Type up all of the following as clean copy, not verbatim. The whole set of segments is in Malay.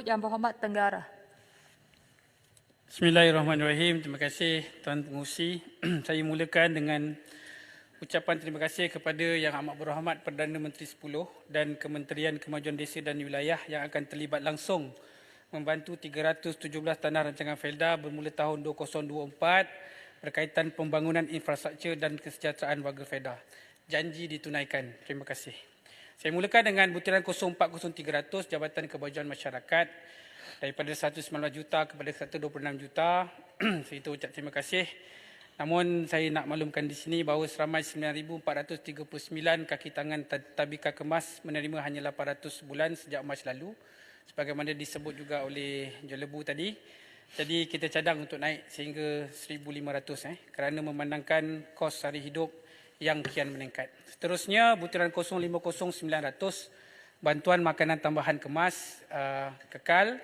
Yang Berhormat Tenggara. Bismillahirrahmanirrahim. Terima kasih Tuan Pengerusi. Saya mulakan dengan ucapan terima kasih kepada Yang Amat Berhormat Perdana Menteri 10 dan Kementerian Kemajuan Desa dan Wilayah yang akan terlibat langsung membantu 317 tanah rancangan Felda bermula tahun 2024 berkaitan pembangunan infrastruktur dan kesejahteraan warga Felda. Janji ditunaikan. Terima kasih. Saya mulakan dengan butiran 040300 Jabatan Kemajuan Masyarakat daripada 119 juta kepada 126 juta. Saya ucap terima kasih. Namun saya nak maklumkan di sini bahawa seramai 9,439 kaki tangan tabika kemas menerima hanya 800 bulan sejak Mac lalu. Sebagaimana disebut juga oleh Jelebu tadi. Jadi kita cadang untuk naik sehingga 1,500 kerana memandangkan kos sari hidup yang kian meningkat. Seterusnya butiran 050900 bantuan makanan tambahan kemas kekal,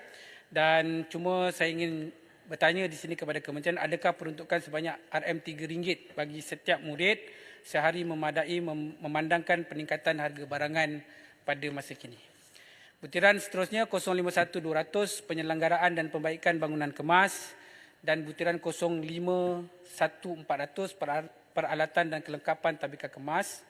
dan cuma saya ingin bertanya di sini kepada Kementerian, adakah peruntukan sebanyak RM3 bagi setiap murid sehari memadai memandangkan peningkatan harga barangan pada masa kini. Butiran seterusnya 051200 penyelenggaraan dan pembaikan bangunan kemas, dan butiran 051400 peralatan dan kelengkapan tabika kemas.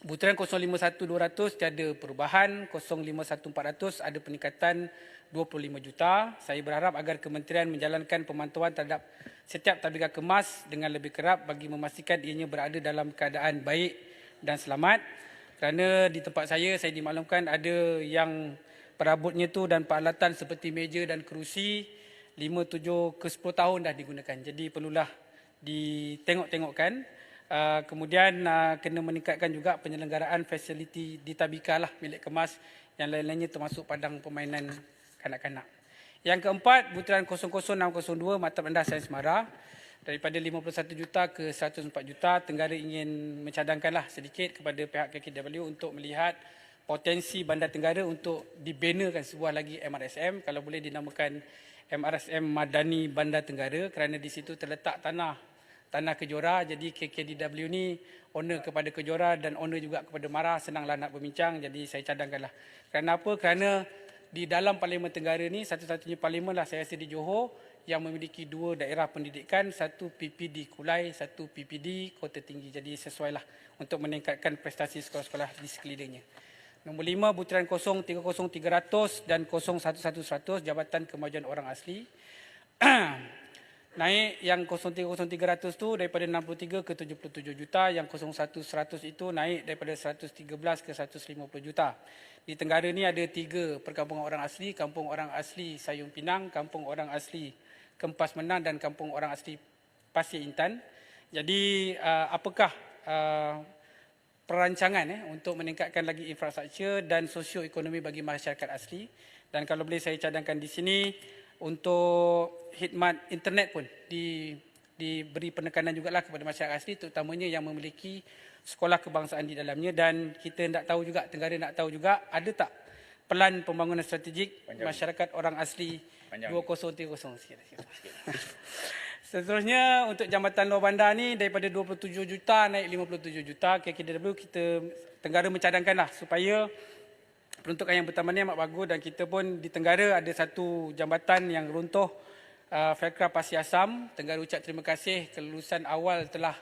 Butiran 051200 tiada perubahan, 051400 ada peningkatan 25 juta. Saya berharap agar kementerian menjalankan pemantauan terhadap setiap tabika kemas dengan lebih kerap bagi memastikan ianya berada dalam keadaan baik dan selamat. Kerana di tempat saya dimaklumkan ada yang perabotnya tu dan peralatan seperti meja dan kerusi 5, 7 ke 10 tahun dah digunakan. Jadi perlulah ditengok-tengokkan. Kemudian kena meningkatkan juga penyelenggaraan fasiliti di tabika lah milik kemas yang lain-lainnya termasuk padang permainan kanak-kanak. Yang keempat, butiran 00602 Maktab Rendah Sains Mara daripada 51 juta ke 104 juta. Tenggara ingin mencadangkanlah sedikit kepada pihak KKDW untuk melihat potensi Bandar Tenggara untuk dibinakan sebuah lagi MRSM, kalau boleh dinamakan MRSM Madani Bandar Tenggara, kerana di situ terletak tanah Kejora. Jadi KKDW ni owner kepada Kejora dan owner juga kepada Mara, senanglah nak berbincang. Jadi saya cadangkanlah. Kerana apa? Kerana di dalam Parlimen Tenggara ni satu-satunya parlimen lah saya rasa di Johor yang memiliki dua daerah pendidikan, satu PPD Kulai, satu PPD Kota Tinggi. Jadi sesuailah untuk meningkatkan prestasi sekolah-sekolah di sekelilingnya. Nombor 5, butiran 030300 dan 011100 Jabatan Kemajuan Orang Asli. Naik yang 030300 tu daripada 63 ke 77 juta, yang 01100 itu naik daripada 113 ke 150 juta. Di Tenggara ni ada 3 perkampungan orang asli, Kampung Orang Asli Sayung Pinang, Kampung Orang Asli Kempas Menang dan Kampung Orang Asli Pasir Intan. Jadi apakah perancangan untuk meningkatkan lagi infrastruktur dan sosioekonomi bagi masyarakat asli? Dan kalau boleh saya cadangkan di sini, untuk khidmat internet pun diberi penekanan jugalah kepada masyarakat asli, terutamanya yang memiliki sekolah kebangsaan di dalamnya. Dan kita nak tahu juga, Tenggara nak tahu juga, ada tak pelan pembangunan strategik masyarakat orang asli 2030? Seterusnya untuk jambatan luar bandar ni daripada 27 juta naik 57 juta. KKDW kita Tenggara mencadangkanlah supaya peruntukan yang pertama ni amat bagus, dan kita pun di Tenggara ada satu jambatan yang runtuh, Felkra Pasir Asam. Tenggara ucap terima kasih, kelulusan awal telah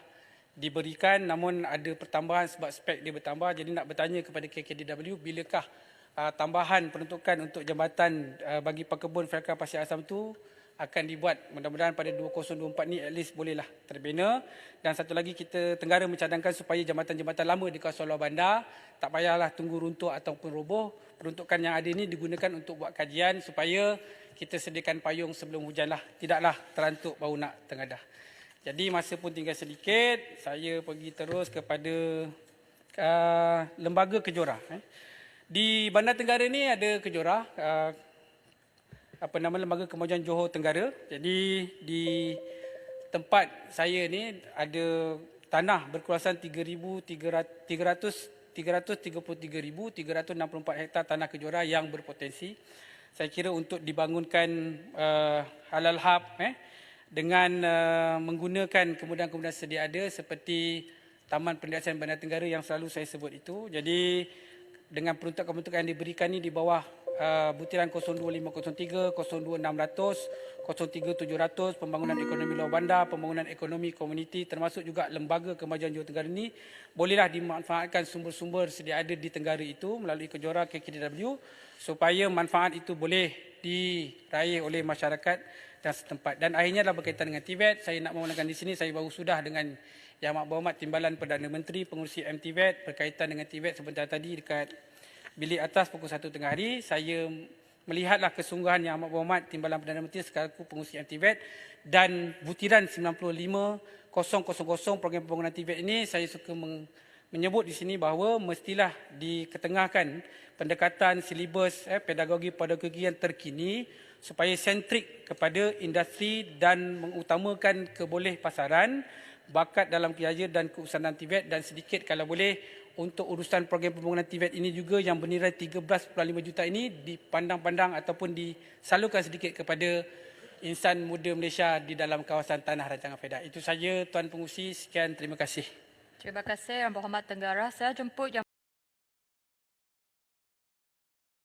diberikan, namun ada pertambahan sebab spek dia bertambah. Jadi nak bertanya kepada KKDW, bilakah tambahan peruntukan untuk jambatan bagi pekebun Felkra Pasir Asam tu akan dibuat. Mudah-mudahan pada 2024 ni at least bolehlah terbina. Dan satu lagi, kita Tenggara mencadangkan supaya jambatan-jambatan lama di kawasan luar bandar tak payahlah tunggu runtuh ataupun roboh. Peruntukan yang ada ini digunakan untuk buat kajian supaya kita sediakan payung sebelum hujan lah. Tidaklah terantuk baru nak tengadah. Jadi masa pun tinggal sedikit, saya pergi terus kepada Lembaga Kejora. Di Bandar Tenggara ni ada Kejora, Lembaga Kemajuan Johor Tenggara. Jadi di tempat saya ni ada tanah berkeluasan 333,364 hektar tanah Kejora yang berpotensi. Saya kira untuk dibangunkan halal hub dengan menggunakan kemudahan-kemudahan sedia ada seperti Taman Perniagaan Bandar Tenggara yang selalu saya sebut itu. Jadi dengan peruntukan-peruntukan yang diberikan ni di bawah butiran 02503, 02600, 03700, pembangunan ekonomi luar bandar, pembangunan ekonomi komuniti termasuk juga lembaga kemajuan Johor Tenggara ini bolehlah dimanfaatkan sumber-sumber sedia ada di Tenggara itu melalui kejora KKDW supaya manfaat itu boleh diraih oleh masyarakat dan setempat. Dan akhirnya adalah berkaitan dengan TVET, saya nak memulakan di sini, saya baru sudah dengan Yang Amat Berhormat Timbalan Perdana Menteri pengurusi MTVET berkaitan dengan TVET sebentar tadi dekat bilik atas pukul 1 tengah hari. Saya melihatlah kesungguhan Yang Amat Berhormat Timbalan Perdana Menteri sekaligus pengurusi MTVET dan butiran 95,000 program pembangunan TVET ini saya suka menyebut di sini bahawa mestilah diketengahkan pendekatan silibus pedagogi yang terkini supaya sentrik kepada industri dan mengutamakan kebolehpasaran, bakat dalam kerja dan keusahawanan TVET dan sedikit kalau boleh untuk urusan program pembangunan TVET ini juga yang bernilai 13.5 juta ini dipandang-pandang ataupun disalurkan sedikit kepada insan muda Malaysia di dalam kawasan Tanah Rancangan Perak. Itu saja Tuan Pengurusi, sekian, terima kasih. Terima kasih Yang Berhormat Tenggara. Saya jemput